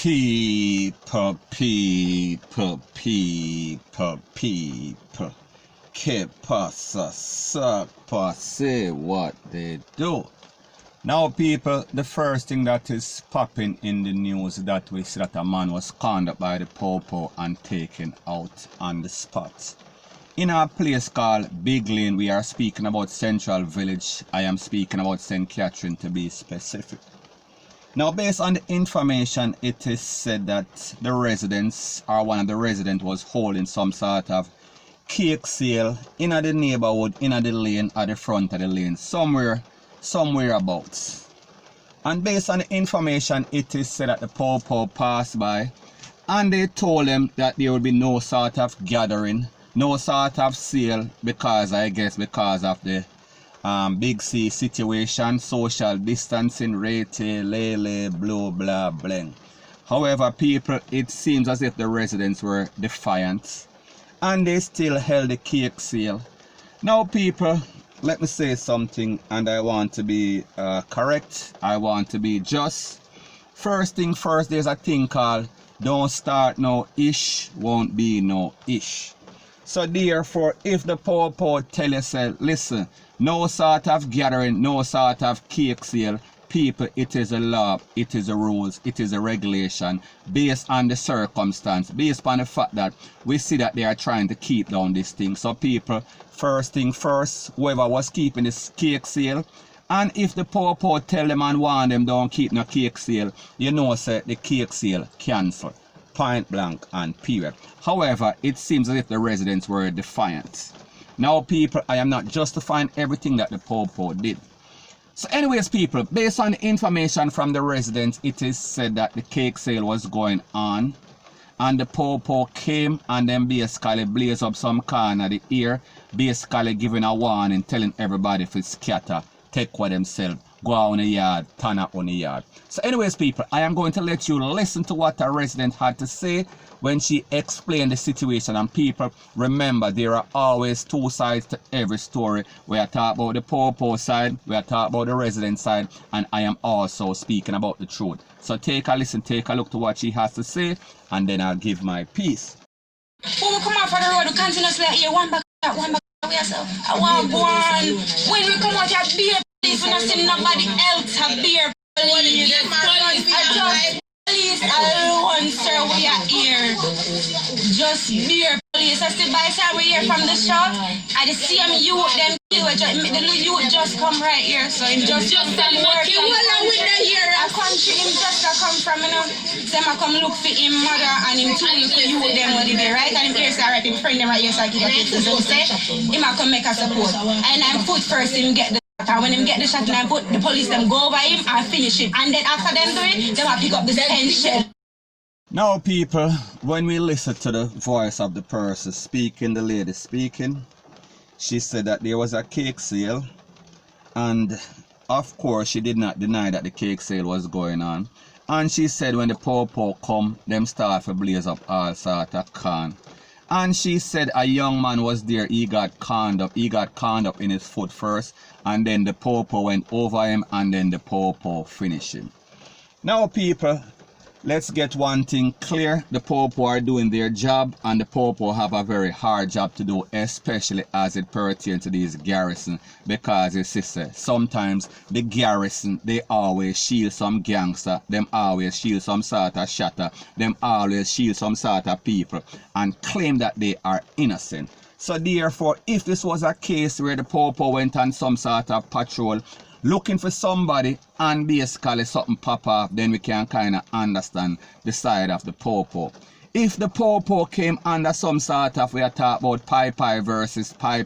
People. Que pasa, suck, say what they do. Now, people, the first thing that is popping in the news that we see that a man was cornered by the P0L and taken out on the spot. In a place called Big Lane, we are speaking about Central Village. I am speaking about St. Catherine to be specific. Now, based on the information, it is said that the residents, or one of the residents, was holding some sort of cake sale in the neighborhood, in the lane, at the front of the lane, somewhere abouts. And based on the information, it is said that the P0L passed by and they told them that there will be no sort of gathering, no sort of sale, because I guess because of the Big C situation, social distancing, rate, lele, blah, blah, blah. However, people, it seems as if the residents were defiant and they still held the cake sale. Now, people, let me say something, and I want to be correct. I want to be just. First thing first, there's a thing called don't start no ish, won't be no ish. So therefore, if the P0L tell you, say, listen, no sort of gathering, no sort of cake sale, people, it is a law, it is a rules, it is a regulation based on the circumstance, based on the fact that we see that they are trying to keep down this thing. So people, first thing first, whoever was keeping this cake sale, and if the P0L tell them and warn them don't keep no cake sale, you know, say the cake sale cancel, point blank and period. However, it seems as if the residents were defiant. Now, people, I am not justifying everything that the P0L did. So anyways, people, based on the information from the residents, it is said that the cake sale was going on and the P0L came and then basically blazed up some corner of the ear, basically giving a warning, telling everybody to scatter, take for themselves, go out on the yard, turn up on the yard. So anyways, people, I am going to let you listen to what a resident had to say when she explained the situation. And people, remember, there are always two sides to every story. We are talking about the P0L side, we are talking about the resident side, and I am also speaking about the truth. So take a listen, take a look to what she has to say, and then I'll give my piece. When we come out for the road, we continuously hear one back, we yourself. I want one. When we come out here, beer police, we not see nobody else have beer police. Police alone, sir, we are here. Just beer police. I see by the time we hear from the shop, I just see them youth, them the youth just come right here. So him just come from work. A country him just come from, you know. Them I come look for him mother and him too for you them what they right. And him here say alright, him friend them right here so I can get to say him I come make a support. And I'm foot first him get the and when him get the shot and I put the police them go over him and finish it. And then after them do it, them I pick up the pension. Now, people, when we listen to the voice of the person speaking, the lady speaking, she said that there was a cake sale, and of course she did not deny that the cake sale was going on. And she said when the P0L come, them start to blaze up all sort of can. And she said a young man was there, he got conned up in his foot first, and then the P0L went over him, and then the P0L finished him. Now, people, let's get one thing clear. The P0L are doing their job, and the P0L have a very hard job to do, especially as it pertains to these garrison, because you see, sometimes the garrison, they always shield some gangster, them always shield some sort of shatter, them always shield some sort of people, and claim that they are innocent. So therefore, if this was a case where the P0L went on some sort of patrol, looking for somebody and basically something pop off, then we can kind of understand the side of the P0L. If the P0L came under some sort of, we are talking about Pi versus Pi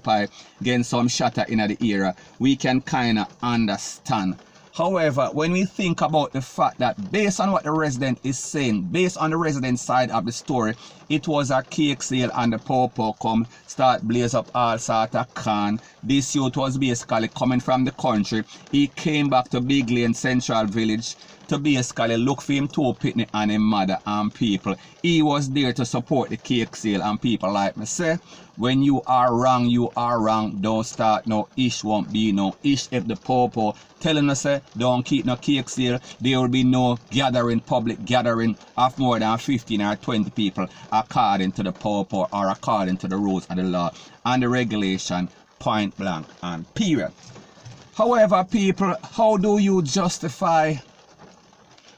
getting some shatter in the era, we can kind of understand. However, when we think about the fact that based on what the resident is saying, based on the resident side of the story, it was a cake sale and the P0L come start blaze up all sort of can. This youth was basically coming from the country. He came back to Big Lane Central Village to basically look for him two pitney and him mother and people. He was there to support the cake sale, and people like me say, when you are wrong, you are wrong. Don't start no ish, won't be no ish. If the popo telling us say don't keep no cake sale, there will be no gathering, public gathering of more than 15 or 20 people according to the popo or according to the rules of the law and the regulation, point blank and period. However, people, how do you justify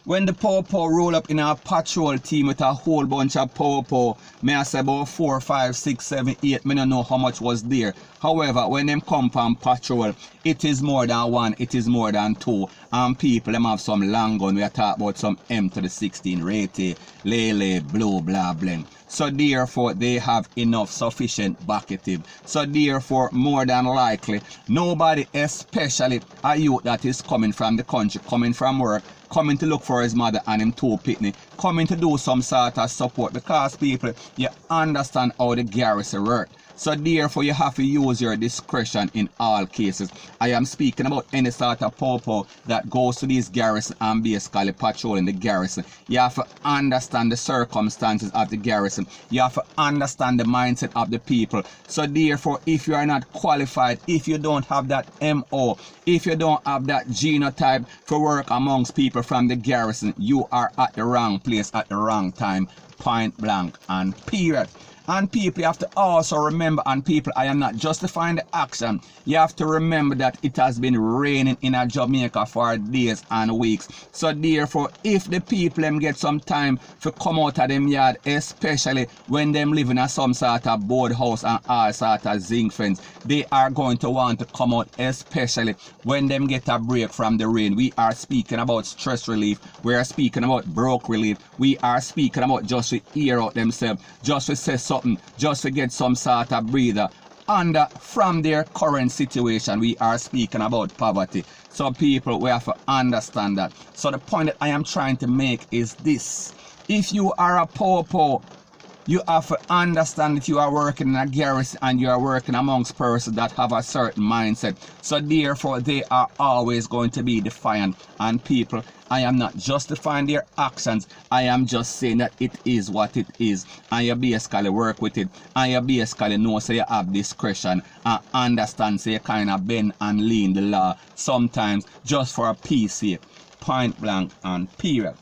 when the popo roll up in a patrol team with a whole bunch of popo? May I say about 4, 5, 6, 7, 8, me don't know how much was there. However, when them come from patrol, it is more than one, it is more than two. And people, them have some long gun. We are talking about some M16 Lele, blue, blah, bling. So therefore, they have enough sufficient backative. So therefore, more than likely, nobody, especially a youth that is coming from the country, coming from work, coming to look for his mother and him two pitney, coming to do some sort of support, because people, you understand how the garrison work. So therefore, you have to use your discretion in all cases. I am speaking about any sort of popo that goes to these garrison and basically patrolling the garrison. You have to understand the circumstances of the garrison. You have to understand the mindset of the people. So therefore, if you are not qualified, if you don't have that MO, if you don't have that genotype for work amongst people from the garrison, you are at the wrong place at the wrong time, point blank and period. And people, you have to also remember, and people, I am not justifying the action. You have to remember that it has been raining in Jamaica for days and weeks. So therefore, if the people them get some time to come out of them yard, especially when them living in some sort of board house and all sort of zinc fence, they are going to want to come out, especially when them get a break from the rain. We are speaking about stress relief. We are speaking about broke relief. We are speaking about just to air out themselves, just to say something, just to get some sort of breather. And from their current situation, we are speaking about poverty. So people, we have to understand that. So the point that I am trying to make is this. If you are a popo, you have to understand that you are working in a garrison and you are working amongst persons that have a certain mindset. So therefore, they are always going to be defiant. And people, I am not justifying their actions. I am just saying that it is what it is. And you basically work with it. And you basically know so you have discretion and understand so you kind of bend and lean the law sometimes just for a peace sake. Point blank and period.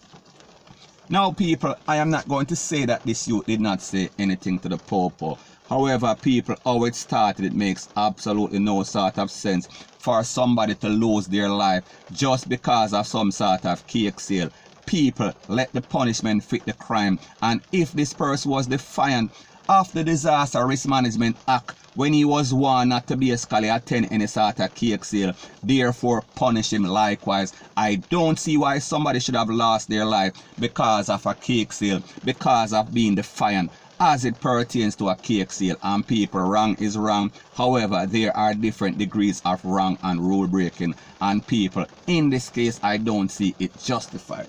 Now people, I am not going to say that this youth did not say anything to the popo. However, people, how it started, it makes absolutely no sort of sense for somebody to lose their life just because of some sort of cake sale. People, let the punishment fit the crime. And if this person was defiant of the Disaster Risk Management Act when he was warned not to basically attend any sort of cake sale, therefore punish him likewise. I don't see why somebody should have lost their life because of a cake sale, because of being defiant as it pertains to a cake sale. And people, wrong is wrong. However, there are different degrees of wrong and rule breaking. And people, in this case, I don't see it justified.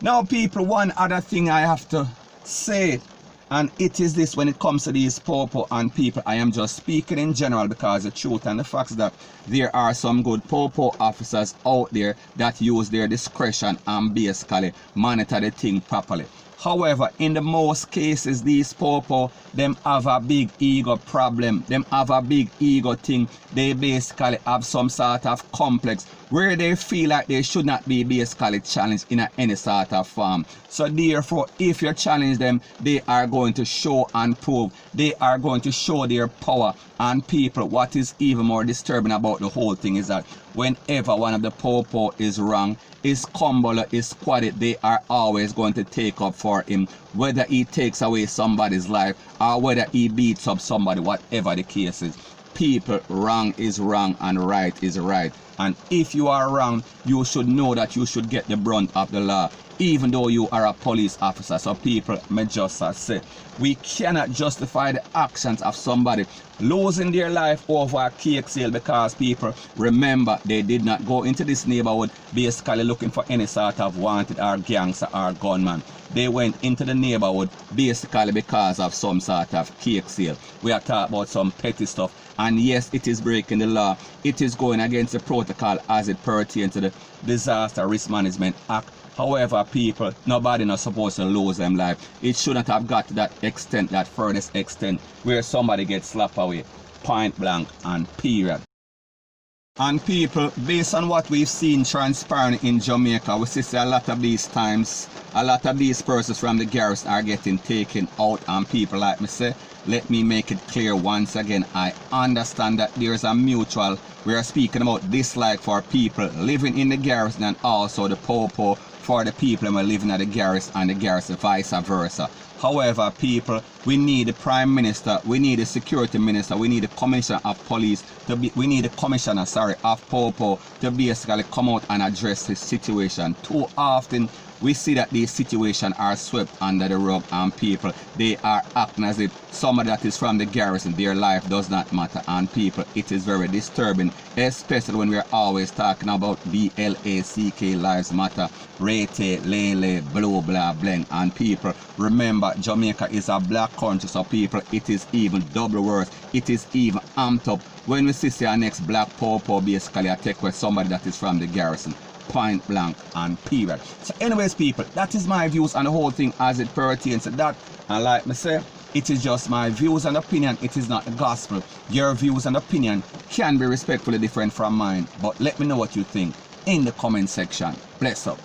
Now people, one other thing I have to say, and it is this when it comes to these popo and people, I am just speaking in general because the truth and the facts that there are some good popo officers out there that use their discretion and basically monitor the thing properly. However, in the most cases, these popo, them have a big ego problem. Them have a big ego thing. They basically have some sort of complex where they feel like they should not be basically challenged in any sort of form. So therefore, if you challenge them, they are going to show and prove. They are going to show their power. And people, what is even more disturbing about the whole thing is that whenever one of the popo is wrong, is Kumbolo, is squatted, they are always going to take up for him, whether he takes away somebody's life or whether he beats up somebody, whatever the case is. People, wrong is wrong and right is right. And if you are wrong, you should know that you should get the brunt of the law, even though you are a police officer. So people, may just say, we cannot justify the actions of somebody losing their life over a cake sale because people, remember, they did not go into this neighborhood basically looking for any sort of wanted or gangster or gunman. They went into the neighborhood basically because of some sort of cake sale. We are talking about some petty stuff. And yes, it is breaking the law. It is going against the protocol as it pertains to the Disaster Risk Management Act. However, people, nobody not supposed to lose them life. It shouldn't have got to that extent, that furthest extent, where somebody gets slapped away, point blank and period. And people, based on what we've seen transpiring in Jamaica, we see a lot of these times, a lot of these persons from the garrison are getting taken out, and people, like me say, let me make it clear once again, I understand that there's a mutual, we are speaking about dislike for people living in the garrison and also the po-po for the people who are living at the garrison and the garrison vice versa. However, people, we need the Prime Minister, we need the Security Minister, we need the Commissioner of Police, we need the Commissioner, of Popo to basically come out and address this situation. Too often, we see that these situations are swept under the rug, and people, they are acting as if somebody that is from the garrison, their life does not matter. And people, it is very disturbing, especially when we're always talking about BLACK, lives matter, rete, lele, blue, blah, bling. And people, remember, Jamaica is a black country, so people, it is even double worse, it is even amped up when we see our next black popo basically attack with somebody that is from the garrison. Point blank and period. So anyways, people, that is my views on the whole thing as it pertains to that. And like me say, it is just my views and opinion, it is not the gospel. Your views and opinion can be respectfully different from mine, but let me know what you think in the comment section. Bless up.